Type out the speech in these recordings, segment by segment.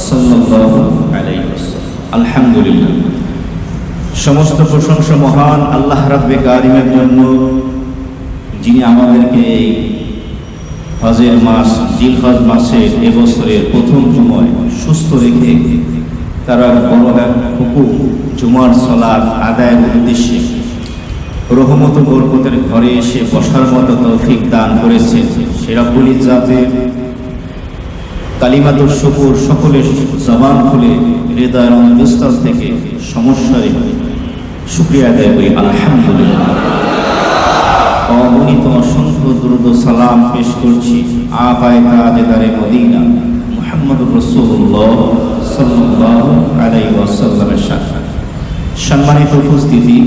সাল্লাল্লাহু আলাইহি ওয়াসাল্লাম। আলহামদুলিল্লাহ, সমস্ত প্রশংসা মহান আল্লাহ রাব্বে কারিমের জন্য, যিনি আমাদেরকে এই হজের মাস জিলহজ মাসের এবছরের প্রথম জুমায় সুস্থ রেখে তারা বড় এক হুকুম জুমার সালাত আদায়ের উদ্দেশ্যে রহমত বরকতের ঘরে এসে বসার মতো তৌফিক দান করেছে। সে রব্বুল ইজ্জাতের কালিমাতুর শুকর সকলের জবান খুলে হৃদয়ের অন্তঃস্থল থেকে সমস্যারে শুকরিয়া আদায় করি। আলহামদুলিল্লাহ। অগণিত অসংখ্য দুরূদ ও সালাম পেশ করছি আকায়ে তাজদারে মদিনা মুহাম্মদুর রাসূলুল্লাহ সাল্লাল্লাহু আলাইহি ওয়াসাল্লামের সাথে। সম্মানিত উপস্থিতি,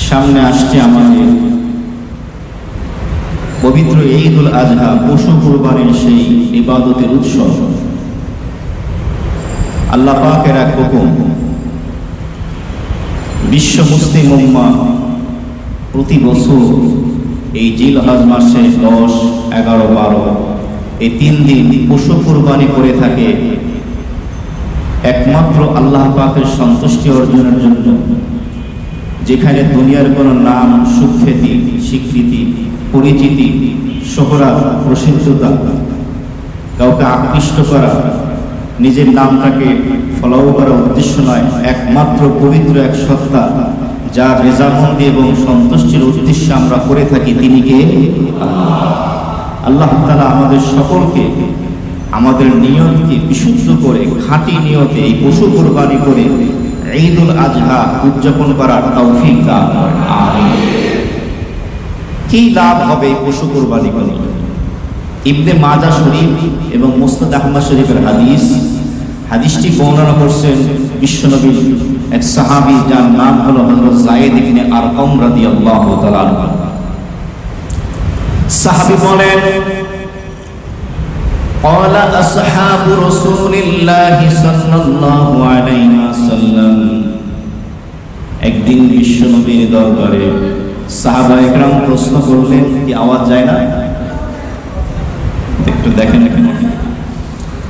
সামনে আসছে আমাদের পবিত্র ঈদুল আজহা, পশু কুরবানির সেই ইবাদতের উৎসব। আল্লাহ পাকের এক হুকুম, বিশ্ব মুসলিম উম্মাহ প্রতি বছর এই জিলহজ মাসে 10, 11, 12 এই 3 দিন পশু কুরবানি করে থাকে একমাত্র আল্লাহ পাকের সন্তুষ্টি অর্জনের জন্য। যেখানে দুনিয়ার কোনো নাম, সুখ্যাতি, স্বীকৃতি, পরিচিতি, শোহরাত, প্রসিদ্ধতা, কাউকে আকৃষ্ট করা, নিজের নামটাকে ফলো করার উদ্দেশ্য নয়, একমাত্র পবিত্র এক সত্তা যার রেজামন্দি এবং সন্তুষ্টির উদ্দেশ্যে আমরা করে থাকি, তিনি কে? আল্লাহ তাআলা আমাদের সকলকে আমাদের নিয়তকে বিশুদ্ধ করে খাঁটি নিয়তে এই পশু কুরবানি করে ঈদুল আজহা উদযাপন করার তৌফিক দান করেন। আমিন। কি লাভ হবে এই পশু কুরবানি করে? ইবনে মাজাহ শরীফ এবং মুসনাদ আহমদ শরীফের হাদিসটি বর্ণনা করছেন বিশ্বনবীর এক সাহাবী, যার নাম হলো হযরত যায়েদ ইবনে আরকাম রাদিয়াল্লাহু তাআলা আনহু। সাহাবী বলেন, قال أصحاب رسول الله صلى الله عليه وسلم, একদিন বিশ্বনবীর দরবারে সাহাবায়ে কেরাম প্রশ্ন করলেন, কি আওয়াজ যায় না? একটু দেখেন,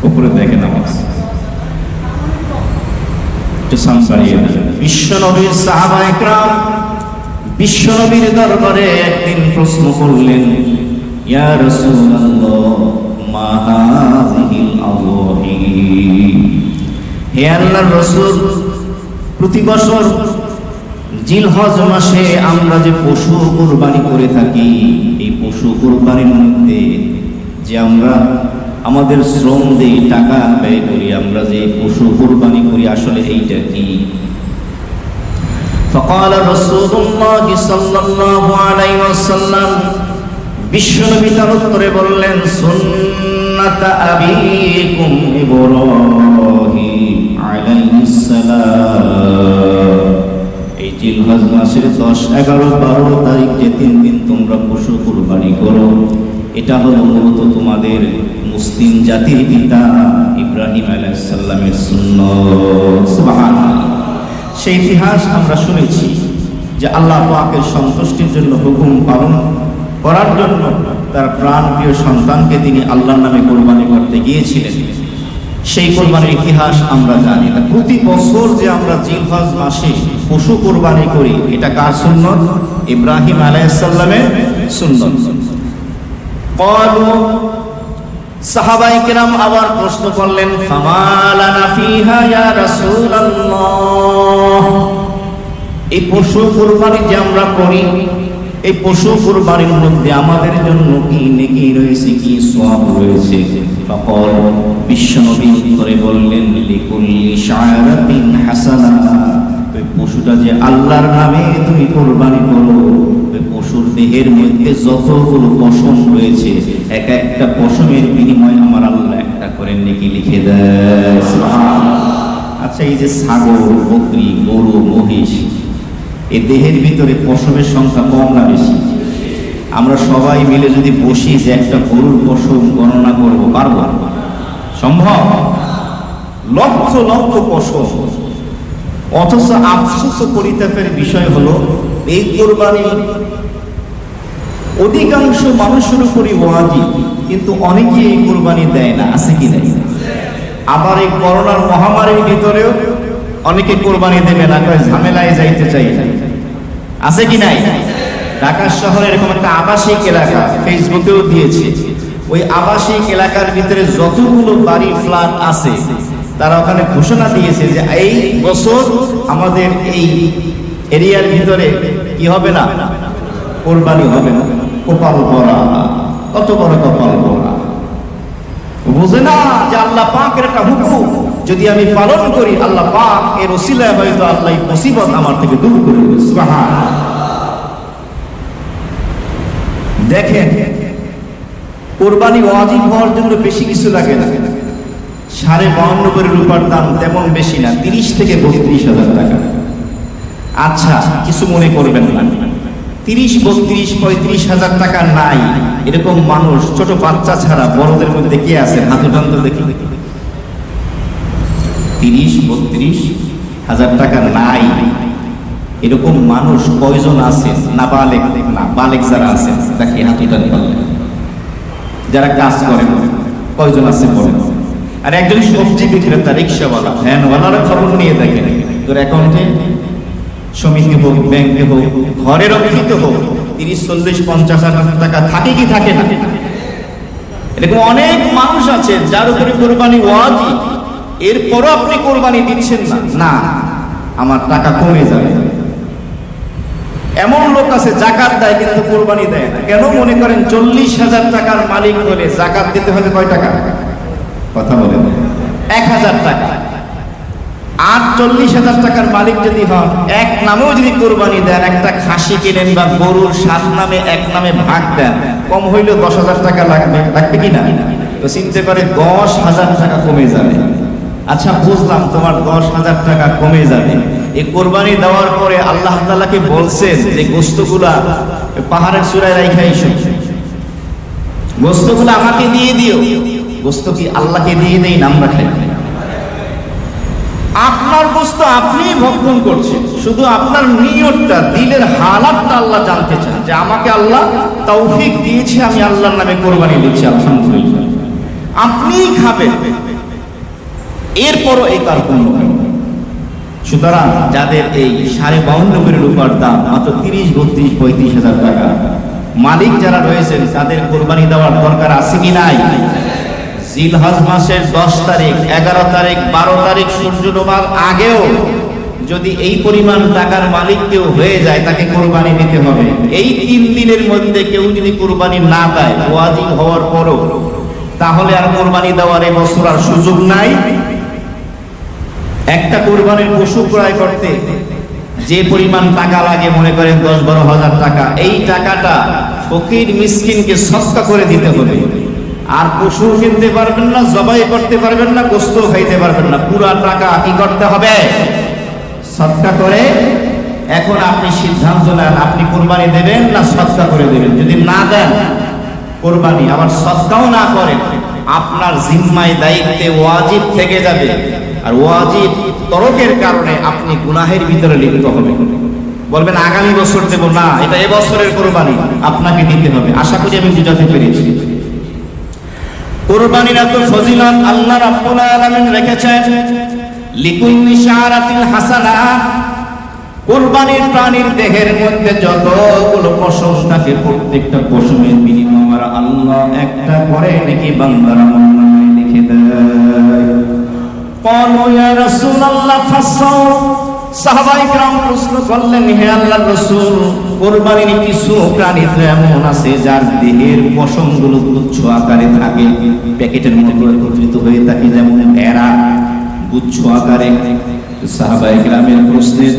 উপরে দেখেন আওয়াজ একটু সামনে। বিশ্বনবীর সাহাবায়ে কেরাম বিশ্বনবীর দরবারে একদিন প্রশ্ন করলেন, ইয়া রাসূলুল্লাহ মা হাযিহিল আযওয়াহি, হে আল্লাহর রাসূল, প্রতি বছর জিলহজ মাসে আমরা যে পশু কুরবানি করে থাকি, এই পশু কুরবানির মধ্যে যে আমরা আমাদের শ্রম দেই, টাকা ব্যয় করি, আমরা যে পশু কুরবানি করি, আসলে এইটা কি? فقال رسول الله صلى الله عليه وسلم, বিশ্বনবী তার উত্তরে বললেন, সুন্নাতা আবিকুম ইব্রাহিম আলাইহিস সালাম, এই জিলহজ মাসের 10, 11, 12 তারিখ যে 3 দিন তোমরা পশু কুরবানি করো, এটা হলো মূলত তোমাদের মুসলিম জাতির পিতা ইব্রাহিম আলাইহিস সালামের সুন্নাত। সুবহানাল্লাহ। সেই ইতিহাস আমরা শুনেছি যে আল্লাহ পাকের সন্তুষ্টির জন্য হুকুম পালন করার জন্য তার প্রাণপ্রিয় সন্তানকে তিনি আল্লাহর নামে কোরবানি করতে গিয়েছিলেন। সেই কোরবানির ইতিহাস আমরা জানি। প্রতি বছর যে আমরা জিলহজ মাসে পশু কোরবানি করি, এটা কার সুন্নত? ইব্রাহিম আলাইহিস সালামের সুন্নত। ক্বালু, সাহাবায়ে কেরাম আবার প্রশ্ন করলেন, ফামা লানা ফিহা ইয়া রাসূলুল্লাহ, এই পশু কুরবানি যে আমরা করি, এই পশু কুরবানির মধ্যে আমাদের জন্য কি নেকি রয়েছে, কি সওয়াব রয়েছে? ফাকাল, বিশ্বনবী করে বললেন, লিকুল্লি শাআরাতিন হাসানা, ওই পশুটা যে আল্লাহর নামে তুমি কুরবানি করো, ওই পশুর দেহের মধ্যে যতগুলো পশম রয়েছে, এক একটা পশমের বিনিময়ে আমার আল্লাহ একটা করে নেকি লিখে দেয়। সুবহানাল্লাহ। আচ্ছা, এই যে ছাগল, বকরি, গরু, মহিষ, এই দেহের ভিতরে পশমের সংখ্যা কম না বেশি? আমরা সবাই মিলে যদি বসি যে একটা গরুর পশম গণনা করবো, পারবো? সম্ভব? লক্ষ লক্ষ পশম। অথচ আফসোস পরিতাপের বিষয় হলো, এই কোরবানি অধিকাংশ মানুষের উপরই ওয়াজিব, কিন্তু অনেকেই এই কোরবানি দেয় না, আছে কি নাই? আবার এই করোনার মহামারীর ভিতরেও অনেকে কোরবানি দেবে না, কয় ঝামেলায় যাইতে চাই না, আছে কি নাই? ঢাকা শহরে এরকম একটা আবাসিক এলাকা ফেসবুকেও দিয়েছে, ওই আবাসিক এলাকার ভিতরে যতগুলো বাড়ি ফ্ল্যাট আছে তারা ওখানে ঘোষণা দিয়েছে যে এই বছর আমাদের এই এরিয়ার ভিতরে কি হবে না, কোরবানি হবে না। কপাল ভরা, কত বড় কপাল ভরা, বুঝে না যে আল্লাহ পাকের একটা হুকুম যদি আমি পালন করি, আল্লাহ পাক এর ওসিলায় হয়তো আল্লাহ এই মুসিবত আমার থেকে দূর করে দেবে। সুবহানাল্লাহ। দেখেন, কোরবানি ওয়াজিব হওয়ার জন্য বেশি কিছু লাগে না, 52.5 কোটি রূপার দাম তেমন বেশি না, 30 থেকে 32,000 টাকা। আচ্ছা, কিছু মনে করবেন না, 30, 32, 35,000 টাকা নাই এরকম মানুষ, ছোট বাচ্চা ছাড়া বড়দের মধ্যে কে আছে? হাত উঠান তো দেখি। 30-32,000 টাকা নাই এরকম মানুষ কয়জন আছে? না বালেক, না বালেক যারা আছে দেখি হাত উঠান পারলেন, যারা কাজ করেন কয়জন আছে বলেন? আর একজন সবজি বিক্রেতা, রিক্সাওয়ালা, ভ্যানওয়ালারা খবর নিয়ে দেখেন, তোর অ্যাকাউন্টে সমিতি হোক, ব্যাংকে হোক, ঘরে রক্ষিত হোক, 30-40-50,000 টাকা থাকে কি থাকে না? এরকম অনেক মানুষ আছে যার উপরে কোরবানি ওয়াজিব, এরপরও আপনি কোরবানি দিচ্ছেন না। না, আমার টাকা কমে যাবে। এমন লোক আছে যাকাত দেয় কিন্তু কোরবানি দেয় না। কেন? মনে করেন 40,000 টাকার মালিক হলে যাকাত দিতে হবে কয় টাকা? কথা বলেন, 1,000 টাকা। আর 40,000 টাকার মালিক যদি হন, এক নামেও যদি কোরবানি দেন, একটা খাসি কিনেন বা গরুর 7 নামে 1 নামে ভাগ দেন, কম হইলেও 10,000 টাকা লাগবে, লাগবে কি না? তো চিন্তা করে 10,000 টাকা কমে যাবে। আচ্ছা, বুঝলাম তোমার 10,000 টাকা কমে যাবে। এই কোরবানি দেওয়ার পরে আল্লাহ তাআলাকে বলছেন যে গোস্তগুলা পাহাড়ের চূড়ায় রাইখা এসো, গোস্তগুলা আমাকে দিয়ে দিও। গোস্ত কি আল্লাহকে দিয়ে দেই? নাম রাখাই, আপনার গোস্ত আপনি ভক্ষণ করছেন, শুধু আপনার নিয়তটা, দিলের হালাতটা আল্লাহ জানতে চান যে আমাকে আল্লাহ তৌফিক দিয়েছে, আমি আল্লাহর নামে কোরবানি দিচ্ছি, আলহামদুলিল্লাহ। আপনিই খাবেন, এরপরও এই কার পূর্ণ হবে। সুতরাং যাদের এই 52.5 কোটি রূপার দাম মাত্র 30-32-35,000 টাকা, মালিক যারা রয়েছেন তাদের কোরবানি দেওয়ার দরকার আছে কি নাই? জিলহজ মাসের 10 তারিখ, 11 তারিখ, 12 তারিখ সূর্য ডোবার আগেও যদি এই পরিমাণ টাকার মালিক কেউ হয়ে যায়, তাকে কোরবানি দিতে হবে। এই 3 দিনের মধ্যে কেউ যদি কোরবানি না দেয় ওয়াজিব হওয়ার পরও, তাহলে আর কোরবানি দেওয়ার এই বছর আর সুযোগ নাই। একটা কোরবানির পশু ক্রয় করতে যে পরিমাণ টাকা লাগে, মনে করেন 10-12 হাজার টাকা, এই টাকাটা ফকির মিসকিনকে সদকা করে দিতে হবে। আর পশু কিনতে পারবেন না, জবাই করতে পারবেন না, গোস্ত খাইতে পারবেন না, পুরা টাকা কি করতে হবে? সদকা করে। এখন আপনি সিদ্ধান্ত নেন, আপনি কোরবানি দেবেন না সদকা করে দেবেন। যদি না দেন কোরবানি, আবার সদকাও না করেন, আপনার জিম্মায় দায়িত্বে ওয়াজিব থেকে যাবে, আর ওয়াজিব তরকের কারণে আপনি গুনাহের ভিতরে লিপ্ত হবেন। বলবেন আগামী বছর দেব না, এটা এবছরের কোরবানি, আপনাকে দিতে হবে। আশা করি আমি বুঝাতে পেরেছি। কোরবানির এত ফজিলত আল্লাহ রাব্বুল আলামিন রেখেছেন। লিকুল্লি শারাতিল হাসানা, কোরবানির প্রাণীর দেহের মধ্যে যতগুলো পশম থাকে, প্রত্যেকটা পশমের বিনিময়ে আল্লাহ একটা করে নাকি বান্দার আমলনামায় লিখে দেয়। ক্বালু ইয়া রাসূলুল্লাহ ফাসসাও, সাহাবায়ে কেরাম প্রশ্ন করলেন, হে আল্লাহর রাসূল, কোরবানির কিছু প্রাণী তো এমন আছে যার দেহের পশমগুলো গুচ্ছ আকারে থাকে, প্যাকেটের মতো একত্রিত হয়ে থাকে, যেমন ভেড়া গুচ্ছ আকারে। সাহাবায়ে কেরামের প্রশ্নের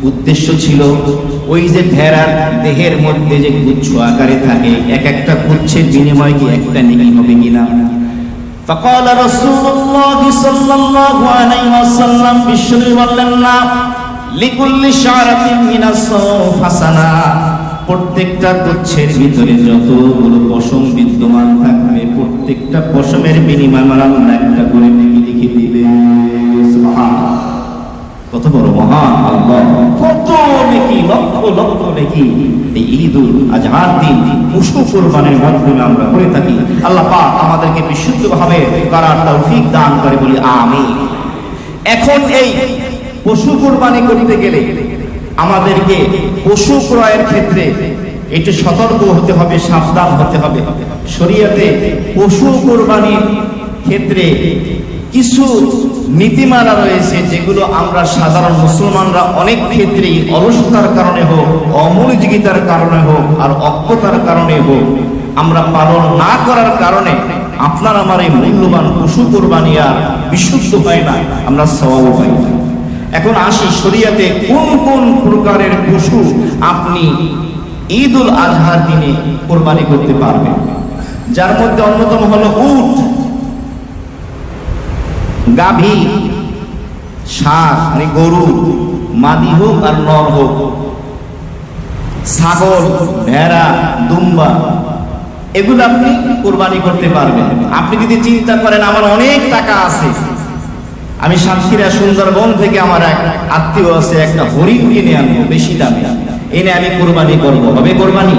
উদ্দেশ্য ছিল ওই যে ভেড়ার দেহের মধ্যে যে গুচ্ছ আকারে থাকে, এক একটা গুচ্ছের বিনিময়ে কি একটা নেকি হবে কিনা? فقال رسول الله صلى الله عليه وسلم, বিশ্বনবী বললেন না, লিকুল্লি শারাতিন মিনাস-সাওফ হাসানা, প্রত্যেকটা গুচ্ছের ভিতরে যতগুলো পশম বিদ্যমান থাকবে, প্রত্যেকটা পশমের বিনিময়ে আল্লাহ একটা করে নেকি লিখে দিবে। সুবহানাল্লাহ। কত বড় মহান আল্লাহ, কত নেকি, লক্ষ লক্ষ নেকি এই ঈদুল আজহার দিন পশু কুরবানির মাধ্যমে আমরা করে থাকি। আল্লাহ পাক আমাদেরকে বিশুদ্ধভাবে করার তৌফিক দান করে বলি আমিন। এখন এই পশু কুরবানি করতে গেলে আমাদেরকে পশু ক্রয়ের ক্ষেত্রে একটু সতর্ক হতে হবে, সাবধান হতে হবে। শরীয়তে পশু কুরবানির ক্ষেত্রে কিছু নীতিমালা রয়েছে যেগুলো আমরা সাধারণ মুসলমানরা অনেক ক্ষেত্রেই অলসতার কারণে হোক, অমনোযোগিতার কারণে হোক, আর অজ্ঞতার কারণে হোক আমরা পালন না করার কারণে আপনার আমার এই মূল্যবান পশু কুরবানি আর বিশুদ্ধ হয় না, আমরা সওয়াব পাই না। এখন আসি শরীয়তে কোন কোন প্রকারের পশু আপনি ঈদুল আজহার দিনে কুরবানি করতে পারবেন, যার মধ্যে অন্যতম হলো উট, গাভী, ষাঁড় মানে গরু, মাদি হোক আর নর হোক, ছাগল, ভেড়া, দুম্বা, এগুলো আপনি কুরবানি করতে পারবেন। আপনি যদি চিন্তা করেন আমার অনেক টাকা আছে, আমি সাতক্ষীরা সুন্দরবন থেকে আমার এক আত্মীয় আছে একটা হরিণ কিনে আনবো বেশি দামে, এনে আমি কুরবানি করবো, হবে কুরবানি?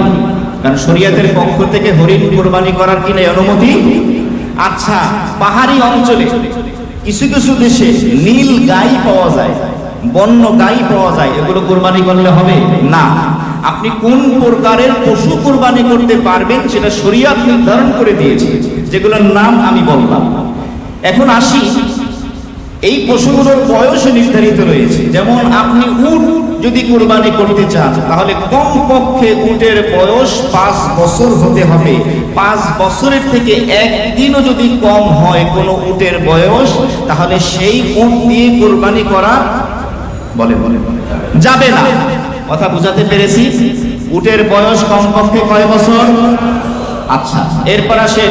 কারণ শরীয়তের পক্ষ থেকে হরিণ কুরবানি করার কিনে অনুমতি। আচ্ছা, পাহাড়ি অঞ্চলে কিছু কিছু দেশে নীল গাই পাওয়া যায়, বন্য গাই পাওয়া যায়, এগুলো কুরবানি করলে হবে না। আপনি কোন প্রকারের পশু কুরবানি করতে পারবেন সেটা শরীয়ত নির্ধারণ করে দিয়েছে, যেগুলোর নাম আমি বললাম। এখন আসি, এই পশুগুলোর বয়স নির্ধারিত রয়েছে। যেমন আপনি উট যদি কুরবানি করতে চান তাহলে কমপক্ষে উটের বয়স 5 বছর হতে হবে। 5 বছরের থেকে একদিনও যদি কম হয় কোনো উটের বয়স, তাহলে সেই উট দিয়ে কুরবানি করা যাবে না। কথা বুঝাতে পেরেছি? উটের বয়স কমপক্ষে কয় বছর? আচ্ছা, এরপর আসে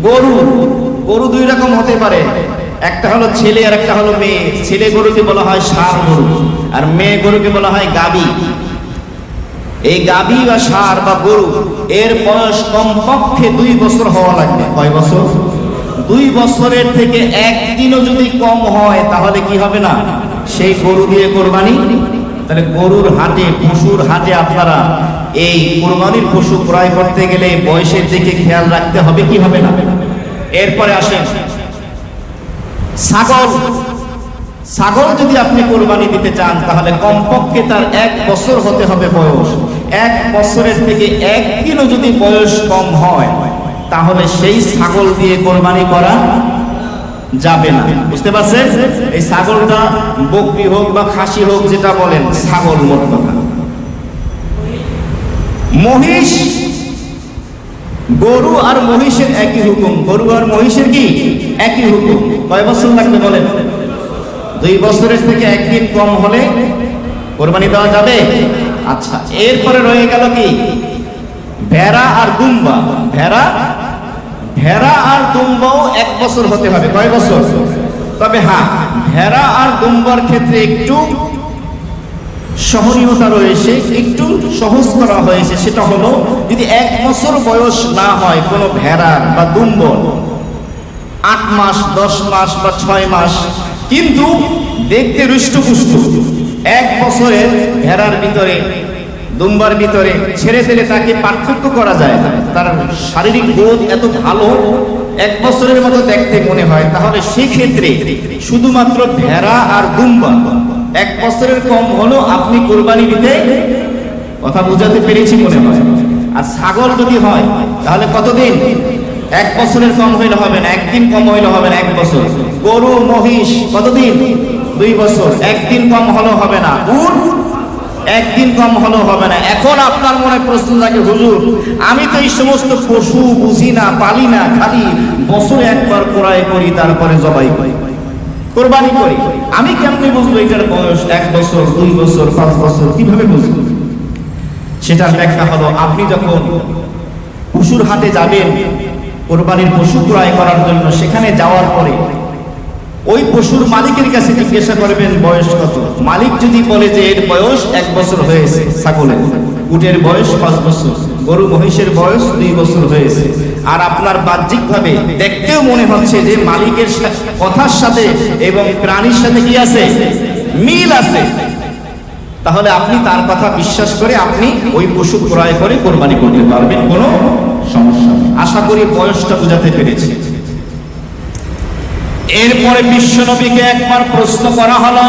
গরু। গরু দুই রকম হতে পারে, একটা হলো ছেলে আর একটা হলো মেয়ে। ছেলে গরুকে বলা হয় ষাঁড় গরু, আর মেয়ে গরুকে বলা হয় গাভী। এই গাভী বা ষাঁড় বা গরু এর বয়স কমপক্ষে 2 বছর হওয়া লাগবে। কয় বছর? 2 বছরের থেকে একদিনও যদি কম হয় তাহলে কি হবে না, সেই গরু দিয়ে কোরবানি। তাহলে গরুর হাটে, পশুর হাটে আপনারা এই কোরবানির পশু ক্রয় করতে গেলে বয়সের দিকে খেয়াল রাখতে হবে, কি হবে না। এরপরে আসেন ছাগল। ছাগল যদি আপনি কোরবানি দিতে চান তাহলে কমপক্ষে তার 1 বছর হতে হবে বয়স। 1 বছরের থেকে একদিনও যদি বয়স কম হয় তাহলে সেই ছাগল দিয়ে কোরবানি করা যাবে না। বুঝতে পারছেন? এই ছাগলটা বকরি হোক বা খাসি হোক, যেটা বলেন, ছাগল মোট কথা। মহিষ, গরু আর মহিষের একই হুকুম। গরু আর মহিষের কি একই হুকুম। কয় বছর লাগবে বলেন? 2 বছরের থেকে একদিন কম হলে কোরবানি দেওয়া যাবে। আচ্ছা, এরপরে রয়ে গেল কি ভেড়া আর দুম্বা। ভেড়া আর দুম্বাও 1 বছর হতে হবে। কয় বছর? তবে হ্যাঁ, ভেড়া আর দুম্বার ক্ষেত্রে একটু সহনীয়তা রয়েছে, একটু সহজ করা হয়েছে। সেটা হলো যদি 1 বছর বয়স না হয় কোনো ভেড়ার বা দুম্বর, 8 মাস, 10 মাস বা 6 মাস, কিন্তু দেখতে হৃষ্টপুষ্ট, 1 বছরের ভেড়ার ভিতরে, দুম্বার ভিতরে ছেড়ে দিলে তাকে পার্থক্য করা যায় না, তার শারীরিক বোধ এত ভালো, 1 বছরের মতো দেখতে মনে হয়, তাহলে সেক্ষেত্রে শুধুমাত্র ভেড়া আর দুম্বা 1 বছরের কম হলো আপনি কোরবানি দিতে, কথা বুঝাতে পেরেছি মনে হয়। আর ছাগল যদি হয় তাহলে কতদিন? 1 বছরের কম হইলে হবে না, একদিন কম হইলে হবে না, 1 বছর। গরু মহিষ কতদিন? 2 বছর, একদিন কম হলেও হবে না। উট একদিন কম হলেও হবে না। এখন আপনার মনে প্রশ্ন থাকে, হুজুর আমি তো এই সমস্ত পশু বুঝি না, পালি না, খালি বছরে একবার ক্রয় করি তারপরে জবাই করি, কোরবানি করি, আমি কেমনে বুঝবো এটার বয়স 1 বছর, 2 বছর, 5 বছর, কিভাবে বুঝবো? সেটার ব্যাখ্যা হলো, আপনি যখন পশুর হাটে যাবেন কোরবানির পশু ক্রয় করার জন্য, সেখানে যাওয়ার পরে ওই পশুর মালিকের কাছে জিজ্ঞাসা করবেন বয়স কত। মালিক যদি বলে যে এর বয়স 1 বছর হয়েছে, ছাগলের, উটের বয়স 5 বছর, গরু মহিষের বয়স 2 বছর হয়েছে, আর আপনার বাহ্যিকভাবে দেখতেও মনে হচ্ছে যে মালিকের কথার সাথে এবং প্রাণীর সাথে কি আছে, মিল আছে, তাহলে আপনি তার কথা বিশ্বাস করে আপনি ওই পশু ক্রয় করে কোরবানি করতে পারবেন, কোনো সমস্যা নেই। আশা করি বয়সটা বোঝাতে পেরেছি। এরপরে বিশ্বনবীকে একবার প্রশ্ন করা হলো,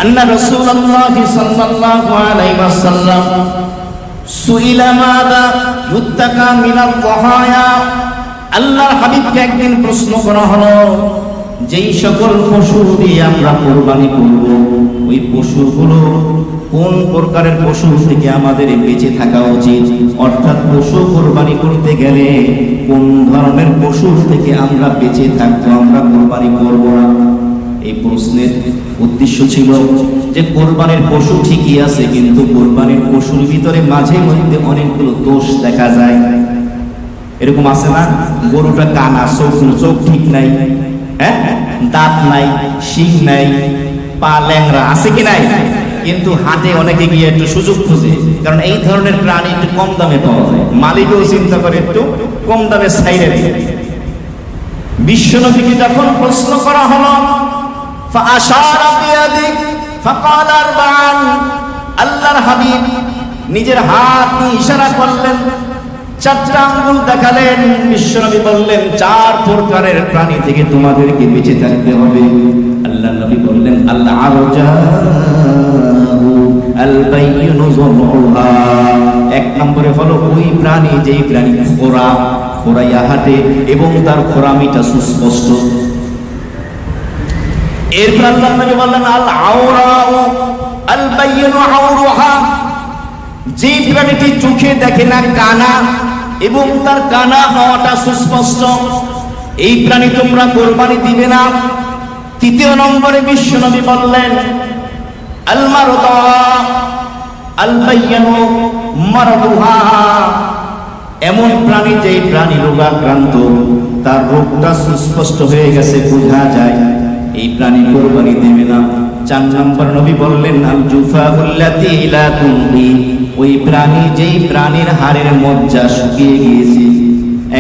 আন্না রাসূলুল্লাহ সাল্লাল্লাহু আলাইহি ওয়াসাল্লাম সুইলা মাযা ইউত্তাকা মিনাল যাহায়া। আল্লাহর হাবিবকে একদিন প্রশ্ন করা হলো, যেই সকল পশু দিয়ে আমরা কোরবানি করব, ওই পশুগুলো কোন প্রকারের পশু থেকে আমাদের বেঁচে থাকা উচিত, অর্থাৎ পশু কোরবানি করতে গেলে কোন ধরনের পশু থেকে আমরা বেঁচে থাকবো, আমরা কোরবানি করব না। এই প্রশ্নের উদ্দেশ্য ছিল যে কোরবানির পশু ঠিকই আছে, কিন্তু কোরবানির পশুর ভিতরে মাঝে মধ্যে অনেকগুলো দোষ দেখা যায়। এরকম আছে না, গরুটা কানা, চোখ ঠিক নাই, হ্যাঁ, দাঁত নাই, শিং নাই, পা ল্যাংরা, আছে কি নাই? কিন্তু হাটে অনেকে গিয়ে একটু সুযোগ খুঁজে, কারণ এই ধরনের প্রাণী একটু কম দামে পাওয়া যায়, মালিকও চিন্তা করে একটু কম দামে ছাইরে দেয়। বিশ্বনবীকে যখন প্রশ্ন করা হলো, ফাআশারা বিয়াদি ফাকাল আরবাআন, আল্লাহর হাবিব নিজের হাত নিয়ে ইশারা করলেন, চারটা আঙ্গুল দেখালেন। বিশ্বনবী বললেন, চার প্রকারের প্রাণী থেকে তোমাদেরকে বেঁচে থাকতে হবে। আল্লাহ নবী বললেন, আল আরজাহু আল বাইয়িনু যুরহা, এক নম্বরে হলো ওই প্রাণী যেই প্রাণী খোরাইয়া হাঁটে এবং তার খোরামিটা সুস্পষ্ট। এরপর আল্লাহ নবী বললেন, আল আওরাউ আল বাইয়িনু আওরুহা, যে প্রাণীটি চোখে দেখে না, কানা এবং তার কানা হওয়াটা সুস্পষ্ট, এই প্রাণী তোমরা কোরবানি দিবে না। তৃতীয় নম্বরে বিশ্বনবী বললেন, আল মারদা আল বাইয়িনু মারদুহা, এমন প্রাণী যেই প্রাণী রোগাক্রান্ত, তার রোগটা সুস্পষ্ট হয়ে গেছে, বোঝা যায়, এই প্রাণী কোরবানি দেবে না। চার নম্বর নবী বললেন, আল জুফাউল্লাতী লা তুমহি, ওই প্রাণী যেই প্রাণীর হাড়ের মজ্জা শুকিয়ে গিয়েছে,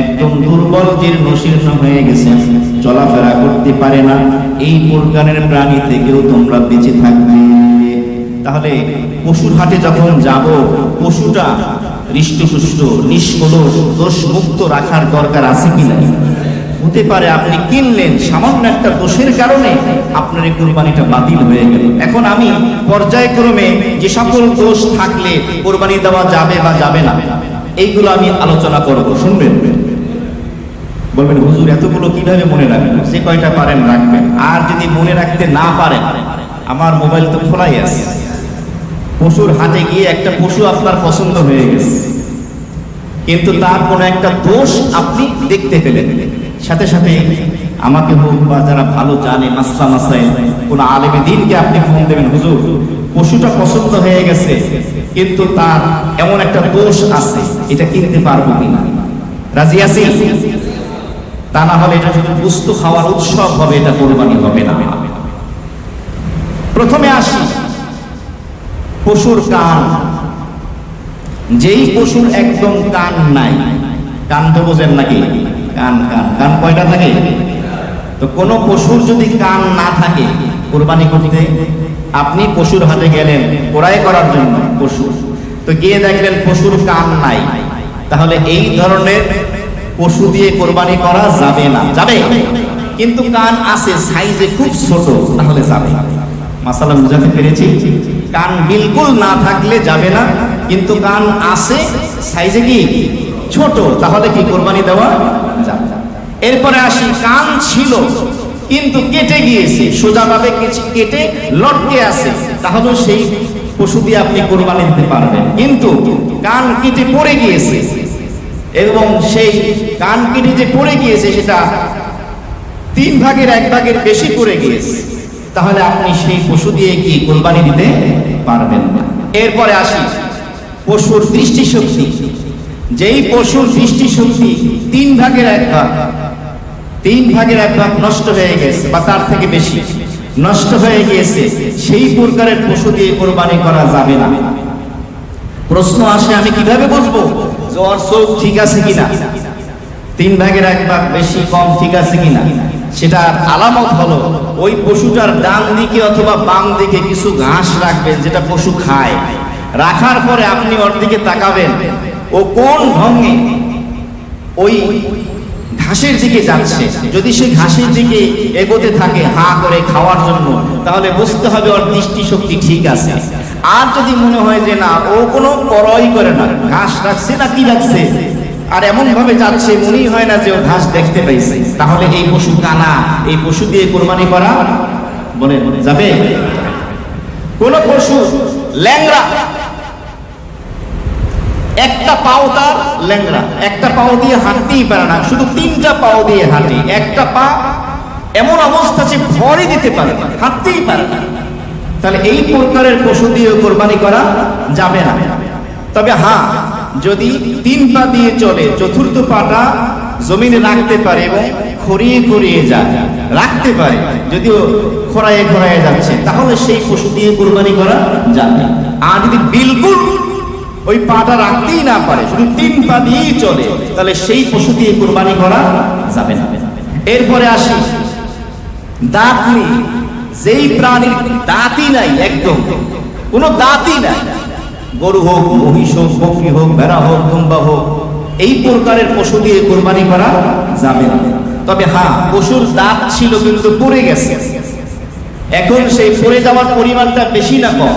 একদম দুর্বল, জীর্ণ শীর্ণ হয়ে গেছে, চলাফেরা করতে পারে না, এই প্রকারের প্রাণী থেকেও তোমরা বেঁচে থাকবে। তাহলে পশুর হাটে যখন যাব, পশুটা হৃষ্টপুষ্ট, নিষ্কলুষ, দোষ মুক্ত রাখার দরকার আছে কি নাই? হতে পারে আপনি কিনলেন, সামান্য একটা দোষের কারণে আপনার এই কোরবানিটা বাতিল হয়ে গেল। এখন আমি পর্যায়ক্রমে যে সকল দোষ থাকলে কোরবানি দেওয়া যাবে বা যাবে না, এইগুলো আমি আলোচনা করব, শুনবেন। বলবেন, হুজুর এতগুলো কিভাবে মনে রাখবেন? যে কয়টা পারেন রাখবেন, আর যদি মনে রাখতে না পারেন, আমার মোবাইল তো খোলাই আছে। পশুর হাটে গিয়ে একটা পশু আপনার পছন্দ হয়ে গেছে, কিন্তু তার কোনো একটা দোষ আপনি দেখতে পেলেন, সাথে সাথে আমাকে হোক বা যারা ভালো জানে মাসলা মাসাইল, কোন আলেমে দ্বীনকে আপনি ফোন দেবেন, হুজুর পশুটা পছন্দ হয়ে গেছে, কিন্তু তার এমন একটা দোষ আছে, এটা কিনতে পারবো কিনা, রাজি আছি? তা না হলে এটা শুধু বস্তু খাওয়ার উৎসব হবে, এটা কোরবানি হবে না। প্রথমে আসি পশুর কান। যেই পশুর একদম কান নাই, কান তো বোঝেন নাকি? কান কান কান কয়টা থাকে? তো কোন পশুর যদি কান না থাকে, কোরবানি করতে আপনি পশুর হাতে গেলেন ক্রয় করার জন্য, পশু তো গিয়ে দেখলেন পশুর কান নাই, তাহলে এই ধরনের পশু দিয়ে কোরবানি করা যাবে না। যাবে, কিন্তু কান আছে, সাইজে খুব ছোট, তাহলে যাবে। মাসালা বুঝাতে পেরেছি? কান বিলকুল না থাকলে যাবে না, কিন্তু কান আছে, সাইজে কি ছোট, তাহলে কি কোরবানি দেওয়া যাবে। এরপরে আসি, কান ছিল কিন্তু কেটে গিয়েছে, সোজাভাবে কেটে লটকে আছে, তাহলে সেই পশু দিয়ে আপনি কোরবানি দিতে পারবেন। কিন্তু কান কেটে পড়ে গিয়েছে এবং সেই কান কেটে যে পড়ে গিয়েছে সেটা 3 ভাগের 1 ভাগের বেশি পড়ে গিয়েছে, তাহলে আপনি সেই পশু দিয়ে কি কোরবানি দিতে পারবেন না। এরপরে আসি পশুর দৃষ্টিশক্তি। যেই পশুর দৃষ্টিশক্তি 3 ভাগের 1 ভাগ, 3 ভাগের 1 ভাগ নষ্ট হয়ে গেছে বা তার থেকে বেশি নষ্ট হয়ে গিয়েছে, সেই প্রকারের পশু দিয়ে কোরবানি করা যাবে না। প্রশ্ন আসে, আমি কিভাবে বুঝবো যে ওর চোখ ঠিক আছে কিনা, 3 ভাগের 1 ভাগ বেশি কম ঠিক আছে কিনা? সেটার আলামত হলো ওই পশুটার ডান দিকে অথবা বাম দিকে কিছু ঘাস রাখবেন যেটা পশু খায়। রাখার পরে আপনি ওর দিকে তাকাবেন, ও কোন ঢঙে ওই ঘাসের দিকে যাচ্ছে। যদি সে ঘাসের দিকে এগোতে থাকে হা করে খাওয়ার জন্য, তাহলে বুঝতে হবে ওর দৃষ্টিশক্তি ঠিক আছে। আর যদি মনে হয় যে না, ও কোনো পরোয়াই করে না, ঘাস রাখছে না কি রাখছে, আর এমন ভাবে যাচ্ছে মনেই হয় না যে ও ঘাস দেখতে পাইছে, তাহলে এই পশু কানা, এই পশু দিয়ে কোরবানি করা বলে যাবে? কোন পশু ল্যাংড়া, একটা পাও তার ল্যাংড়া, একটা পাও দিয়ে হাঁটতেই পারে না, শুধু তিনটা পাও দিয়ে হাঁটে, একটা পা এমন অবস্থা যে ভরই দিতে পারে না, হাঁটতেই পারে না, তাহলে এই প্রকারের পশু দিয়ে কোরবানি করা যাবে না। তবে হ্যাঁ, যদি তিন পা দিয়ে চলে, চতুর্থ পাটা জমিনে রাখতে পারে এবং খড়িয়ে খড়িয়ে যায়, রাখতে পারে, যদিও খড়াইয়ে খড়াইয়ে যাচ্ছে, তাহলে সেই পশু দিয়ে কোরবানি করা যাবে। আর যদি বিলকুল ওই পাটা রাখতেই না পারে, শুধু তিন পা দিয়েই চলে, তাহলে সেই পশু দিয়ে কোরবানি করা যাবে না। এরপরে আসি দাঁত নেই, যেই প্রাণীর দাঁতই নাই, একদম কোনো দাঁতই নাই, গরু হোক, মহিষ হোক, বকরি হোক, ভেড়া হোক, দুম্বা হোক, এই প্রকারের পশু দিয়ে কোরবানি করা যাবে না। তবে হ্যাঁ, পশুর দাঁত ছিল কিন্তু পড়ে গেছে, এখন সেই পড়ে যাওয়ার পরিমাণটা বেশি না কম?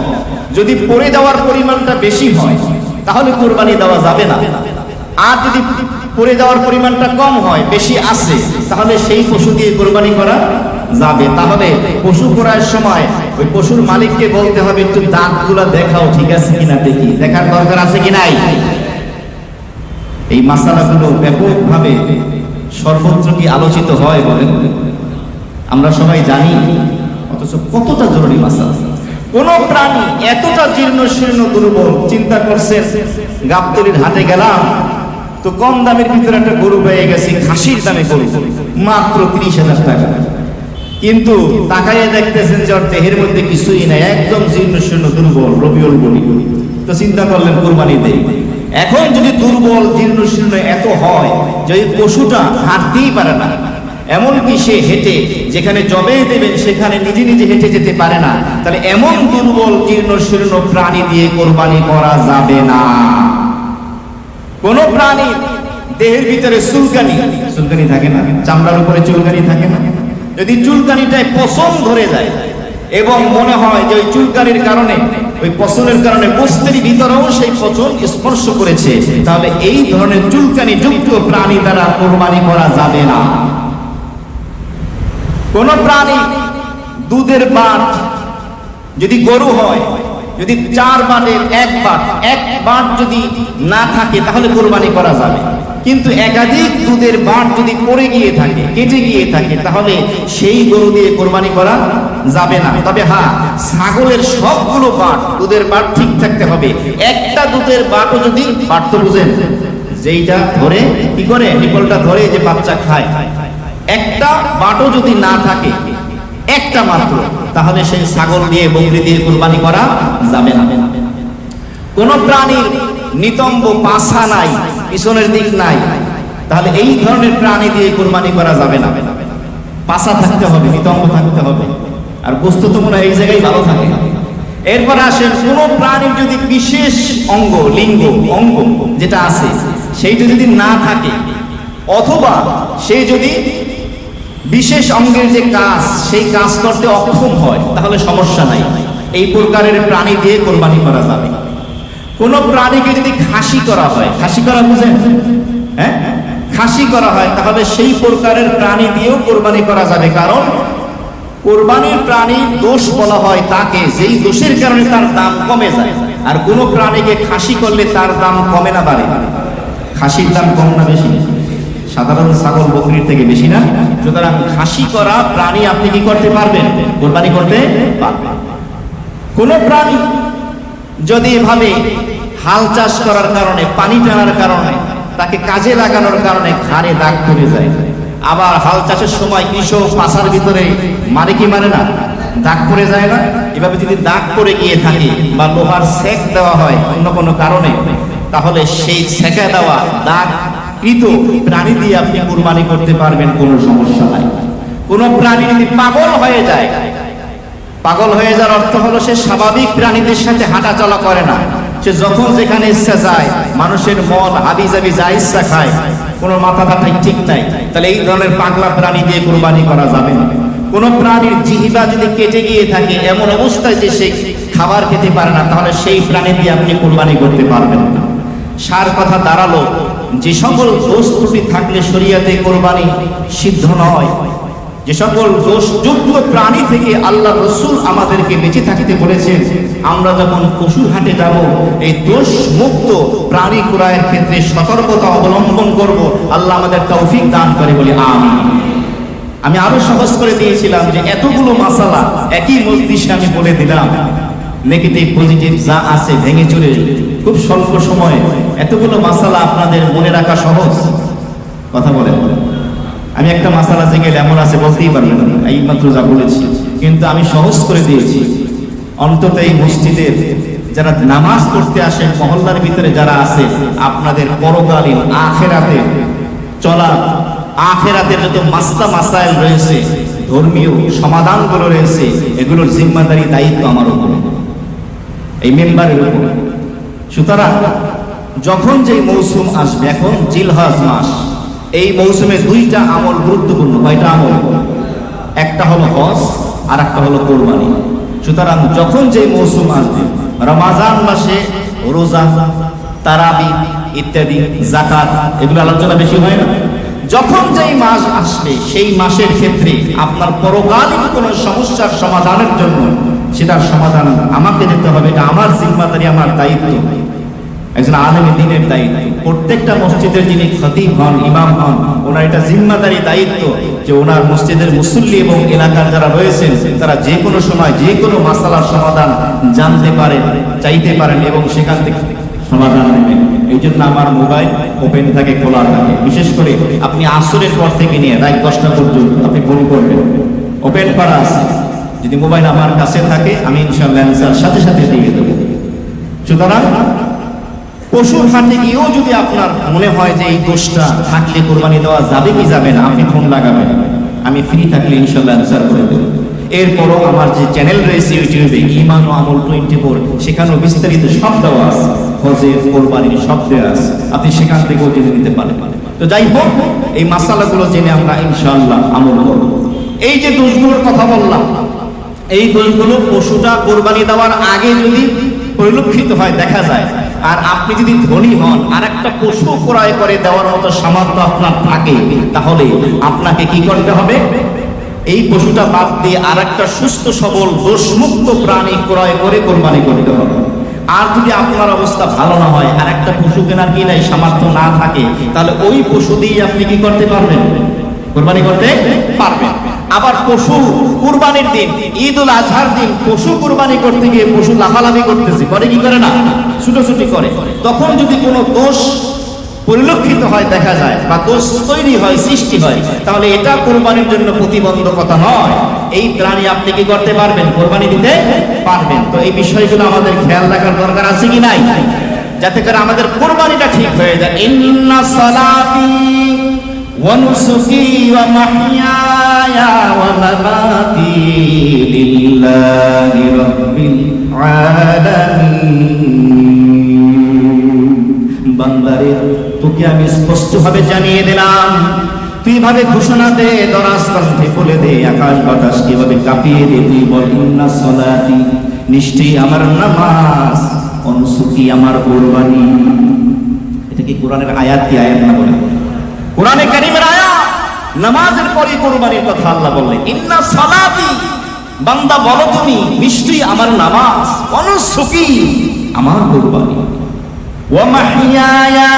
যদি পড়ে যাওয়ার পরিমাণটা বেশি হয় তাহলে কোরবানি দেওয়া যাবে না। আর যদি পড়ে যাওয়ার পরিমাণটা কম হয়, বেশি আছে, তাহলে সেই পশু দিয়ে কোরবানি করা যাবে। তাহলে পশু করার সময় ওই পশুর মালিককে বলতে হবে, একটু দাঁতগুলো দেখাও, ঠিক আছে কিনা দেখি, দেখার দরকার আছে কি নাই। এই মাসালাগুলো ব্যাপকভাবে সর্বত্র কি আলোচিত হয় বলেন? আমরা সবাই জানি, অথচ কতটা জরুরি মাসালা। কোন প্রাণী এতটা জীর্ণ শীর্ণ দুর্বল, চিন্তা করছেন গাবতলির হাটে গেলাম তো কম দামের ভিতরে একটা গরু পেয়ে গেছি, খাসির দামে গরু, মাত্র 30,000 টাকা, কিন্তু তাকাইয়ে দেখতেছেন যে ওর দেহের মধ্যে কিছুই নাই, একদম জীর্ণ শীর্ণ দুর্বল, রবিউল বলি। তো চিন্তা করলেন কোরবানি দেই। এখন যদি দুর্বল জীর্ণ শীর্ণ এত হয় যে পশুটা হাঁটতেই পারে না, এমনকি সে হেঁটে যেখানে জবে দেবেন সেখানে নিজে নিজে হেঁটে যেতে পারে না, তাহলে এমন দুর্বল জীর্ণ শীর্ণ প্রাণী দিয়ে কোরবানি করা যাবে না। কোন প্রাণী দেহের ভিতরে চুলকানি থাকে না, চামড়ার উপরে চুলকানি থাকে না, যদি চুলকানিটায় পশম ধরে যায় এবং মনে হয় যে ওই চুলকানির কারণে, ওই পশমের কারণে বস্তির ভিতরেও সেই পশম স্পর্শ করেছে, তাহলে এই ধরনের চুলকানি যুক্ত প্রাণী দ্বারা কোরবানি করা যাবে না। কোন প্রাণী দুধের বাট, যদি গরু হয়, যদি 4 বাটের 1 বাট যদি না থাকে তাহলে কোরবানি করা যাবে, কিন্তু একাধিক দুধের বাট যদি পড়ে গিয়ে থাকে, কেটে গিয়ে থাকে, তাহলে সেই গরু দিয়ে কোরবানি করা যাবে না। তবে হ্যাঁ, ছাগলের সবগুলো বাট, দুধের বাট ঠিক থাকতে হবে। একটা দুধের বাটও যদি, বাট তো বুঝেন যেইটা ধরে কি করে, নিপলটা ধরে যে বাচ্চা খায়, একটা বাটও যদি না থাকে, একটা মাত্র, তাহলে সেই ছাগল দিয়ে, বকরি দিয়ে কোরবানি করা যাবে না। কোন প্রাণীর নিতম্ব পাছা নাই, পিছনের দিক নাই, তাহলে এই ধরনের প্রাণী দিয়ে কোরবানি করা যাবে না। পাছা থাকতে হবে, নিতম্ব থাকতে হবে, আর গোস্ত তো মনে হয় এই জায়গায় ভালো থাকে। এরপর আসেন, কোন প্রাণীর যদি বিশেষ অঙ্গ, লিঙ্গ অঙ্গ যেটা আছে সেইটা যদি না থাকে, অথবা সে যদি বিশেষ অঙ্গের যে কাজ, সেই কাজ করতে অক্ষম হয়, তাহলে সমস্যা নাই, এই প্রকারের প্রাণী দিয়ে কোরবানি করা যাবে। কোন প্রাণীকে যদি খাসি করা হয়, খাসি করা বুঝেন? হ্যাঁ, খাসি করা হয়, তাহলে সেই প্রকারের প্রাণী দিয়েও কোরবানি করা যাবে। কারণ কোরবানির প্রাণী দোষ বলা হয় তাকে, যেই দোষের কারণে তার দাম কমে যায়। আর কোন প্রাণীকে খাসি করলে তার দাম কমে না বাড়ে? খাসির দাম কম না বেশি? সাধারণ ছাগল বকরির থেকে বেশি না? সুতরাং খাসি করা প্রাণী আপনি কি করতে পারবেন? কোরবানি করতে পারবেন। কোন প্রাণী যদি এভাবে হাল চাষ করার কারণে, পানি টানার কারণে, তাকে কাজে লাগানোর কারণে ঘাড়ে দাগ পড়ে যায়, আবার হাল চাষের সময় কৃষক পাশার ভিতরে মারে কি মারে না, দাগ পড়ে যায় না? এভাবে যদি দাগ পড়ে গিয়ে থাকে বা লোহার সেক দেওয়া হয় অন্য কোনো কারণে, তাহলে সেই সেকে দেওয়া দাগ কৃত প্রাণী দিয়ে আপনি কুরবানি করতে পারবেন, কোনো সমস্যা নাই। কোন প্রাণী যদি পাগল হয়ে যায়, পাগল হয়ে যাওয়ার অর্থ হলো সে স্বাভাবিক প্রাণীদের সাথে হাঁটা চলা করে না, সে যখন যেখানে ইচ্ছা যায়, মানুষের মল হাবি জাবি যা ইচ্ছা খায়, কোনো মাথা ব্যথা ঠিক নাই, তাহলে এই ধরনের পাগলা প্রাণী দিয়ে কুরবানি করা যাবে না। কোন প্রাণীর জিহ্বা যদি কেটে গিয়ে থাকে এমন অবস্থায় যে সে খাবার খেতে পারে না, তাহলে সেই প্রাণী দিয়ে আপনি কুরবানি করতে পারবেন না। সার কথা দাঁড়ালো, যে সকল দোষ ত্রুটি থাকলে শরীয়তে কুরবানি সিদ্ধ নয়, যে সকল দোষযুক্ত প্রাণী থেকে আল্লাহ রাসূল আমাদেরকে বেঁচে থাকতে বলেছেন, আমরা যখন পশুর হাটে যাব এই দোষ মুক্ত প্রাণী ক্রয়ের ক্ষেত্রে সতর্কতা অবলম্বন করব। আল্লাহ আমাদের তৌফিক দান করে বলি আমিন। আমি আরো সহজ করে দিয়েছিলাম যে এতগুলো মাসালা একই মজলিসে আমি বলে দিলাম, নেগেটিভ পজিটিভ যা আছে ভেঙে চুরে খুব স্বল্প সময়ে এতগুলো মাসালা আপনাদের মনে রাখা সহজ। কথা বলেন, আমি একটা মাসালা থেকে এমন আছে বলতেই পারবেন না, এইমাত্র যা বলেছি, কিন্তু আমি সহজ করে দিয়েছি। অন্তত এই মসজিদের যারা নামাজ পড়তে আসেন, মহল্লার ভিতরে যারা আছে, আপনাদের পরকালীন আখেরাতে চলা, আখেরাতের যত মাসলা মাসাইল রয়েছে, ধর্মীয় সমাধানগুলো রয়েছে, এগুলোর জিম্মাদারি দায়িত্ব আমার উপর, এই মেম্বারের উপর। সুতরাং যখন যে মৌসুম আসবে, এখন জিলহজ মাস, এই মৌসুমে দুইটা আমল গুরুত্বপূর্ণ। কয়টা আমল? একটা হলো হজ আর একটা হলো কোরবানি। সুতরাং যখন যে মৌসুম আসবে, রমাজান মাসে রোজা, তারাবি ইত্যাদি, যাকাত, এগুলো আলোচনা বেশি হয় না। যখন যেই মাস আসবে সেই মাসের ক্ষেত্রে আপনার পরকালীন কোন সমস্যার সমাধানের জন্য সেটার সমাধান আমাকে দিতে হবে, এটা আমার জিম্মাদারি, আমার দায়িত্ব, একজন আলেমে দ্বীনের দায়িত্ব। প্রত্যেকটা মসজিদের যিনি খতিব হন, ইমাম হন, ওনার এটা জিম্মাদারি দায়িত্ব যে ওনার মসজিদের মুসল্লি এবং এলাকার যারা রয়েছেন তারা যে কোনো সময় যে কোনো মাসালার সমাধান জানতে পারেন, চাইতে পারেন এবং সেখান থেকে সমাধান নেবেন। এই জন্য আমার মোবাইল ওপেন থাকে, খোলা থাকে। বিশেষ করে আপনি আসরের পর থেকে নিয়ে রাত 10টা পর্যন্ত আপনি ফোন করবেন, ওপেন করা আছে। যদি মোবাইল আমার কাছে থাকে আমি ইনশাআল্লাহ অ্যানসার সাথে সাথে দিয়ে দেবো। সুতরাং পশুর হাটে গিয়েও যদি আপনার মনে হয় যে এই দোষটা থাকলে কোরবানি দেওয়া যাবে কি যাবে না, আপনি ফোন লাগাবেন, আমি ফ্রি থাকলে ইনশাআল্লাহ অ্যানসার করে দেবো। এরপরও আমার যে চ্যানেল রয়েছে ইউটিউবে, ঈমান ও আমল 24, সেখানেও বিস্তারিত সব দেওয়া আছে, হজের কোরবানির সব দেওয়া আছে, আপনি সেখান থেকেও জেনে নিতে পারেন। তো যাই হোক, এই মাসালাগুলো জেনে আমরা ইনশাআল্লাহ আমল করব। এই যে দোষগুলোর কথা বললাম, এই দোষগুলো পশুটা কোরবানি দেওয়ার আগে যদি পরিলক্ষিত হয়, দেখা যায়, আর আপনি যদি ধনী হন আর একটা পশু ক্রয় করে দেওয়ার মতো সামর্থ্য আপনার থাকে, তাহলে আপনাকে কি করতে হবে? এই পশুটা বাদ দিয়ে আর একটা সুস্থ সবল দোষমুক্ত প্রাণী ক্রয় করে কোরবানি করতে হবে। আর যদি আপনার অবস্থা ভালো না হয়, আর একটা পশু কেনার কি নাই, সামর্থ্য না থাকে, তাহলে ওই পশু দিয়ে আপনি কি করতে পারবেন? কোরবানি করতে পারবেন। আবার পশু কুরবানির দিন, ঈদ উল আজহার দিন পশু কুরবানি করতে গিয়ে পশু লাফালাফি করতেছে, করে কি করে না, ছুটোছুটি করে। তখন যদি কোনো দোষ পরিলক্ষিত হয়, দেখা যায়, বা দোষ তৈরি হয়, সৃষ্টি হয়, তাহলে এটা কোরবানির জন্য প্রতিবন্ধকতা নয়। এই প্রাণী আপনি কি করতে পারবেন? কোরবানি দিতে পারবেন। তো এই বিষয়গুলো আমাদের খেয়াল রাখার দরকার আছে কি নাই, যাতে করে আমাদের কোরবানিটা ঠিক হয়ে যায়। ইন্না সালাতি ওয়া নুসুকি ওয়া মাহইয়ায়া ওয়া মামাতি লিল্লাহি রাব্বিল আলামিন। বান্দারে, তোকে আমি স্পষ্টভাবে জানিয়ে দিলাম, তুই ভাবে ঘোষণা দে, দরাজ কণ্ঠে বলে দে, আকাশ বাতাস কিভাবে কাঁপিয়ে দে, তুই বল ইন্না সালাতি, নিশ্চয়ই আমার নামাজ, ওয়া নুসুকি, আমার কুরবানি। এটা কি কোরআনের আয়াত? কি আয়াত না বলে? কোরআনে কারীমের আয়াত। নামাজের পরে কুরবানির কথা আল্লাহ বললেন, ইন্না সালাতি, বান্দা বলো তুমি, নিশ্চয়ই আমার নামাজ, ওয়া নুসুকি, আমার কুরবানি, ওয়া মাহইয়ায়া,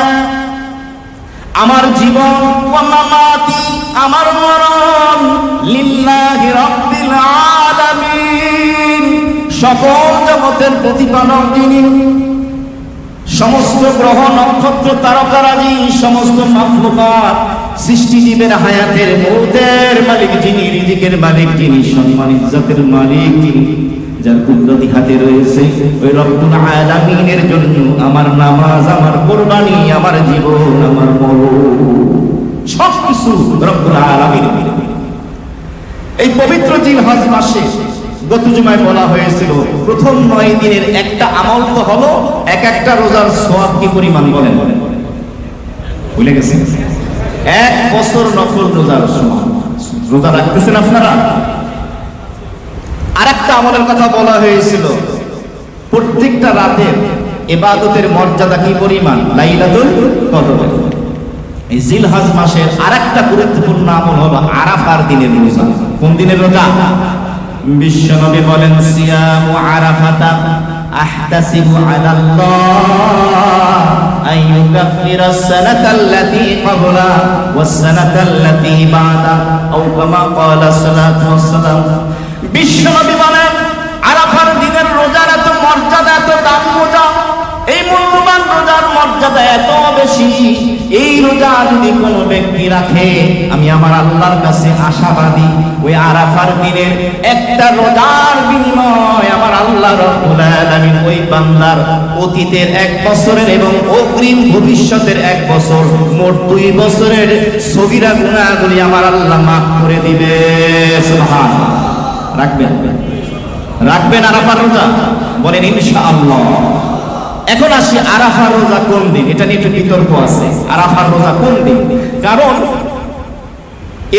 আমার জীবন, ওয়া মামাতি, আমার মরণ, লিল্লাহি রাব্বিল আলামিন, সকল জগতের প্রতিপালক যিনি, সমস্ত গ্রহ নক্ষত্র তারকারাজি, সমস্ত মাখলুকাত, সৃষ্টিজীবের হায়াতের মৌতের মালিক যিনি, রিজিকের মালিক যিনি, সম্মান ইজ্জতের মালিক যিনি, যার কুদরতি হাতে রয়েছে, ওই রব্বুল আলামিনের জন্য আমার নামাজ, আমার কুরবানি, আমার জীবন, আমার মরণ, সবকিছু রব্বুল আলামিন। এই পবিত্র জিলহজ মাসে গত জুমায় বলা হয়েছিল প্রথম 9 দিনের একটা আমল তো হলো এক একটা রোজার সওয়াব কি পরিমাণ বলেন? ভুলে গেছেন? 1 বছর নফল রোজার সমান। রোজা রাখতেছেন আপনারা? আরেকটা আমলের কথা বলা হয়েছিল, প্রত্যেকটা রাতের ইবাদতের মর্যাদা কি পরিমাণ? লাইলাতুল কদর। এই জিলহজ মাসের আরেকটা গুরুত্বপূর্ণ আমল হলো আরাফার দিনের রোজা। কোন দিনের রোজা? বিশ্বনবী বলেন সিয়ামু আরাফাতা আহতাসিবু আলাল্লাহ আইয়ুকাফিরা সানাতাল্লাতী ক্বাবলা ওয়াস-সানাতাল্লাতী বা'দা আও কামা ক্বালা সাল্লাল্লাহু আলাইহি ওয়াসাল্লাম। বিশ্বনবী বলেন আরাফার দিনের রোজার এত মর্যাদা, এত দাম রোজা, এই মূল্যবান রোজার মর্যাদা এত বেশি, এই রোজা যদি কোনো ব্যক্তি রাখে আমি আমার আল্লাহর কাছে আশাবাদী ওই আরাফার দিনের একটা রোজার বিনিময় আমার আল্লাহ রাব্বুল আলামিন ওই বান্দার অতীতের 1 বছরের এবং অগ্রিম ভবিষ্যতের 1 বছর মোট 2 বছরের সগীরা গুনাহগুলি আমার আল্লাহ মাফ করে দিবে। সুবহানাল্লাহ। রাখবেন আরাফার রোজা? বলেন ইনশাআল্লাহ। এখন আসি আরাফার রোজা কোন দিন, এটা নিয়ে একটু বিতর্ক আছে। আরাফার রোজা কোন দিন? কারণ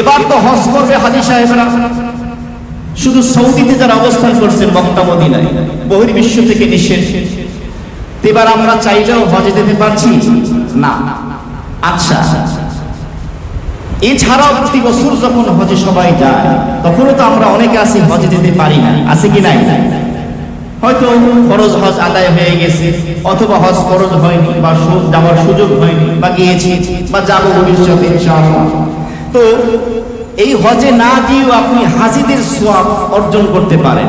এবার তো হজ করবে হাজী সাহেবরা, শুধু সৌদিতে যারা অবস্থান করছেন মক্কা মদিনায়, বহির্বিশ্ব থেকে নিষেধ। এবার আমরা চাইলেও হজে যেতে পারছি না। আচ্ছা, এছাড়াও প্রতি বছর যখন হজে সবাই যায় তখনও তো আমরা অনেকে আছি হজে যেতে পারি না, আছে কি নাই? হয়তো ফরজ হজ আদায় হয়ে গেছে, অথবা হজ ফরজ হয়নি, বা যাওয়ার সুযোগ হয়নি, বা গিয়েছি বা যাবো ভবিষ্যতে ইনশাআল্লাহ। তো এই হজে না গিয়েও আপনি হাজীদের সওয়াব অর্জন করতে পারেন।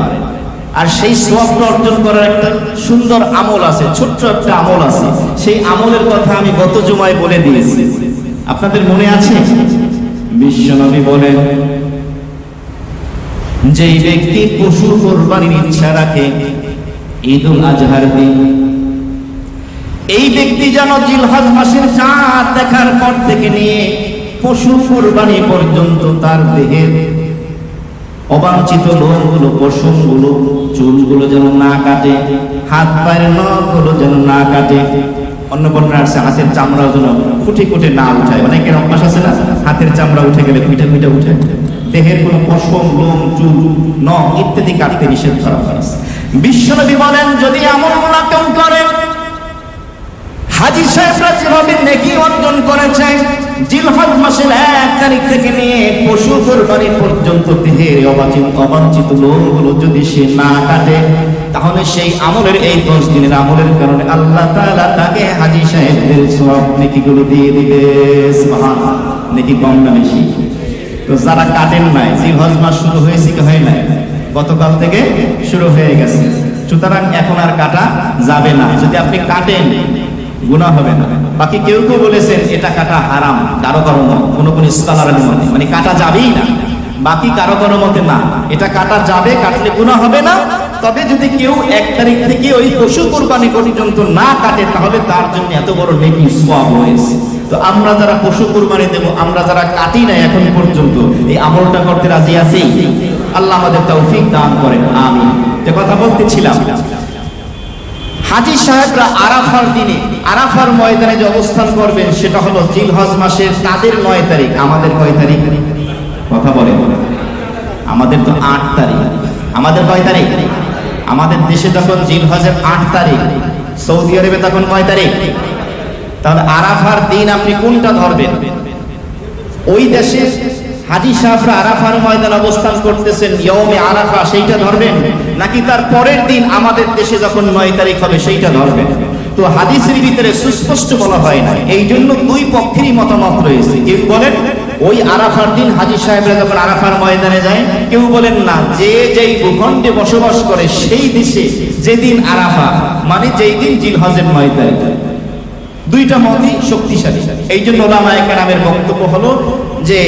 আর সেই সওয়াবটা অর্জন করার একটা সুন্দর আমল আছে, ছোট্ট একটা আমল আছে। সেই আমলের কথা আমি গত জুমায় বলে দিয়েছি, আপনাদের মনে আছে? বিশ্বনবী বলেন যেই ব্যক্তি পশু কোরবানির ইচ্ছা রাখে ঈদুল আজহার দিন, এই ব্যক্তি যেন জিলহজ মাসের চাঁদ দেখার পর থেকে নিয়ে পশু কোরবানি পর্যন্ত তার দেহের অবাঞ্ছিত লোমগুলো, পশমগুলো, চুলগুলো যেন না কাটে, হাত পায়ের নখগুলো যেন না কাটে। অন্য বর্ণনা আছে হাতের চামড়া যেন ফুটে ফুটে না উঠায়। অনেকের অভ্যাস আছে না, হাতের চামড়া উঠে গেলে পিঠে পিঠে উঠে। দেহের কোনো পশম, লোম, চুল, নখ ইত্যাদি কাটতে নিষেধ করা হয়েছে। বিশ্বনবী বলেন যদি আমলগুলো কেউ করে, হাজী সাহেবরা যেভাবে নেকি অর্জন করেছে জিলহজ মাসের 1 তারিখ থেকে নিয়ে পশু কোরবানি পর্যন্ত দেহের অবাঞ্ছিত লোমগুলো যদি সে না কাটে, তাহলে সেই আমলের এই 10 দিনের আমলের কারণে আল্লাহ তাআলা তাকে হাজী সাহেবদের সওয়াব নেকিগুলো দিয়ে দিবে। সুবহানাল্লাহ। নেকি কম না বেশি? তো যারা কাটেন নাই, জিলহজ মাস শুরু হয়েছে কি হয় নাই? গতকাল থেকে শুরু হয়ে গেছে, সুতরাং এখন আর কাটা যাবে না। যদি আপনি কাটেন গুনাহ হবে না। বাকি কেউ কেউ বলেছেন এটা কাটা হারাম, কারো কারো মত, কোন কোন স্কলারের মতে মানে কাটা যাবেই না, বাকি কারো কারো মতে না, এটা কাটা যাবে, কাটলে গুনাহ হবে না। তবে যদি কেউ 1 তারিখ থেকে ওই পশু কোরবানি পর্যন্ত না কাটে তাহলে তার জন্য এত বড় নেকি সওয়াব হয়েছে। তো আমরা যারা পশু কোরবানি দেব, আমরা যারা কাটি না এখন পর্যন্ত, এই আমলটা করতে রাজি আছি? আল্লাহ আমাদের তৌফিক দান করেন, আমিন। যে কথা বলতেছিলাম, হাজী সাহেবরা আরাফার দিনে আরাফার ময়দানে যে অবস্থান করবেন সেটা হলো জিলহজ মাসের তাদের 9 তারিখ। আমাদের কয় তারিখ? কথা বলে, আমাদের তো 8 তারিখ। আমাদের কয় তারিখ? আমাদের দেশে যখন জিলহজের 8 তারিখ, সৌদি আরবে তখন কয় তারিখ? তাহলে আরাফার দিন আপনি কোনটা ধরবেন? ওই দেশে হাজী সাহেবরা আরাফার ময়দানে অবস্থান করতেছেন ইয়মে আরাফা, সেইটা ধরবেন, নাকি তার পরের দিন আমাদের দেশে যখন 9 তারিখ হবে সেইটা ধরবেন? তো হাদিসের ভিতরে সুস্পষ্ট বলা হয় না, এই জন্য 2 পক্ষেরই মতামত রয়েছে। কেউ বলেন ওই আরাফার দিন হাজী সাহেবরা যখন আরাফার ময়দানে যায়, কেউ বলেন না, যে যেই ভূখণ্ডে বসবাস করে সেই দেশে যেদিন আরাফা মানে যেই দিন জিলহজের 9 তারিখ। 2টা মতই শক্তিশালী। এই জন্য উলামায়ে কেরামের বক্তব্য হলো যে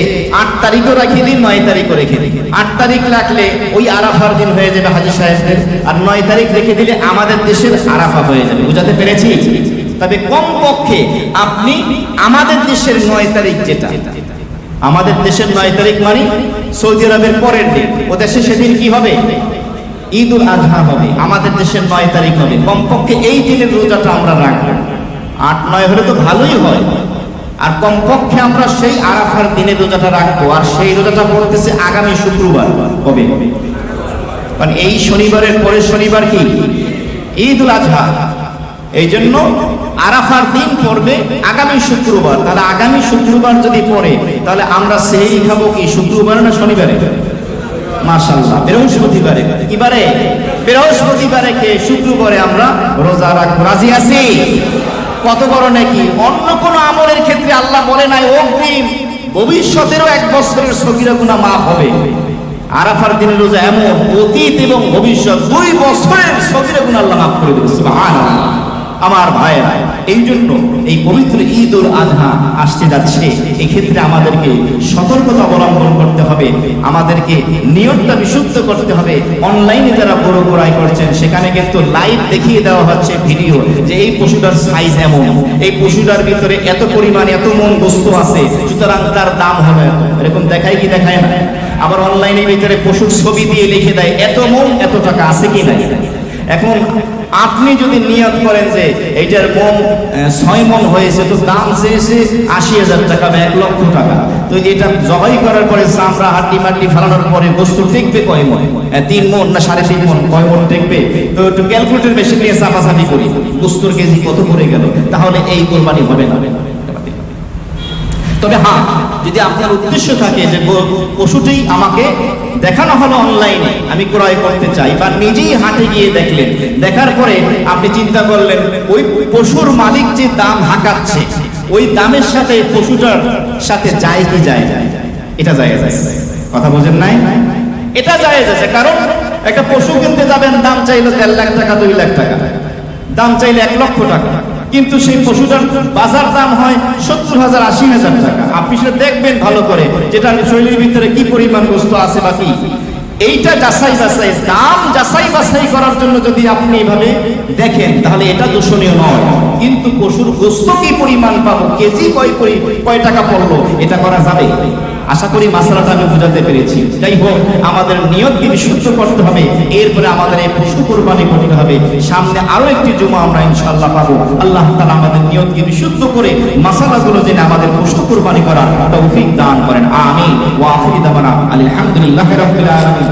8 তারিখও রেখে দিন, 9 তারিখও রেখে দিন। 8 তারিখ রাখলে ওই আরাফার দিন হয়ে যাবে হাজী সাহেবদের, আর 9 তারিখ রেখে দিলে আমাদের দেশের আরাফা হয়ে যাবে। বুঝাতে পেরেছি? তবে কমপক্ষে আপনি আমাদের দেশের 9 তারিখ যেটা আমাদের দেশের 9 তারিখ মানে সৌদি আরবের পরের দিন, ও দেশে সেদিন কি হবে? ঈদুল আজহা হবে। আমাদের দেশের 9 তারিখ হবে। কমপক্ষে এই দিনের রোজাটা আমরা রাখবো। 8-9 হলে তো ভালোই হয়। আর কমপক্ষে আমরা সেই আরাফার দিনে রোজাটা রাখবো। আর সেই রোজাটা পড়তেছে আগামী শুক্রবার। কবে? কারণ এই শনিবারের পরের শনিবার কি ঈদুল আজহা। এই জন্য আরাফার দিন পড়বে আগামী শুক্রবার। তাহলে আগামী শুক্রবার যদি পড়ে, তাহলে আমরা সেহরি খাবো কি শুক্রবার না শনিবারে? মাশাআল্লাহ, বৃহস্পতিবারে। কিবারে? বৃহস্পতিবারে কে শুক্রবারে আমরা রোজা রাখবো। রাজি আছি? কত বড় নাকি! অন্য কোন আমলের ক্ষেত্রে আল্লাহ বলে নাই অগ্রিম ভবিষ্যতেরও 1 বছরের সগীরা গুনাহ মাফ হবে। আরাফার দিনের রোজা এমন অতীত এবং ভবিষ্যৎ 2 বছরের সগীরা গুনাহ আল্লাহ মাফ করে দেবে। সুবহানাল্লাহ। আমার ভাইরা, এই জন্য এই পবিত্র ঈদুল আজহা আসতে যাচ্ছে। এই ক্ষেত্রে আমাদেরকে সতর্কতা অবলম্বন করতে হবে, আমাদেরকে নিয়তটা বিশুদ্ধ করতে হবে। অনলাইনে যারা বড় ক্রয় করছেন, সেখানে কিন্তু লাইভ দেখিয়ে দেওয়া হচ্ছে ভিডিও, যে এই পশুটার সাইজ এমন, এই পশুটার ভিতরে এত পরিমাণ এত মন বস্তু আছে, সুতরাং তার দাম হবে এরকম। দেখায় কি দেখায় না? আবার অনলাইনের ভিতরে পশুর ছবি দিয়ে লিখে দেয় এত মন এত টাকা, আছে কি নাই? এখন আপনি যদি নিয়ত করেন যে এইটার মন 6 মন হয়েছে, তো দাম চেয়েছে 80,000 টাকা বা 1 লক্ষ টাকা, তো এটা জবাই করার পরে চামড়া হাড্ডি মাড্ডি ফালানোর পরে বস্তু টিকবে কয় মন? 3 মন না 3.5 মন? কয় মন টিকবে? তো একটু ক্যালকুলেটর মেশিন নিয়ে চাপাচাপি করি, বস্তুর কেজি কত পড়ে গেল, তাহলে এই কোরবানি হবে না। তবে হ্যাঁ, যদি আপনার উদ্দেশ্য থাকে যে পশুটি আমাকে দেখানো হলো অনলাইনে, আমি ক্রয় করতে চাই, বা নিজেই হাটে গিয়ে দেখলেন, দেখার পরে আপনি চিন্তা করলেন ওই পশুর মালিক যে দাম হাঁকাচ্ছে, ওই দামের সাথে পশুটার সাথে যায় কি যায়? এটা জায়েজ আছে। কথা বোঝেন নাই? এটা জায়েজ আছে। কারণ একটা পশু কিনতে যাবেন, দাম চাইলো 1.5 লাখ টাকা, 2 লাখ টাকা, দাম চাইলে 1 লক্ষ টাকা, কিন্তু সেই পশুটার বাজার দাম হয় 70,000 80,000 টাকা। আপনি সেটা দেখবেন ভালো করে, যেটার শরীরের ভিতরে কি পরিমাণ বস্তু আছে বা কি, এইটা যাচাই বাছাই, দাম যাচাই বাছাই করার জন্য যদি আপনি এভাবে দেখেন, তাহলে এটা দূষণীয় নয়। কিন্তু পশুর গোস্ত কি পরিমাণ পাবো, কেজি কয় টাকা পড়লো, এটা করা যাবে। আশা করি মাসালাটা আমি বুঝাতে পেরেছি। যাই হোক, আমাদের নিয়তকে বিশুদ্ধ করতে হবে, এরপরে আমাদের এই পশু কোরবানি করতে হবে। সামনে আরো একটি জুমা আমরা ইনশাআল্লাহ পাবো। আল্লাহ তাআলা আমাদের নিয়তকে বিশুদ্ধ করে মাসালাগুলো জেনে আমাদের পশু কোরবানি করার তৌফিক দান করেন। আমিন। ওয়া আখিরু দাওয়ানা আলহামদুলিল্লাহি রাব্বিল আলামিন।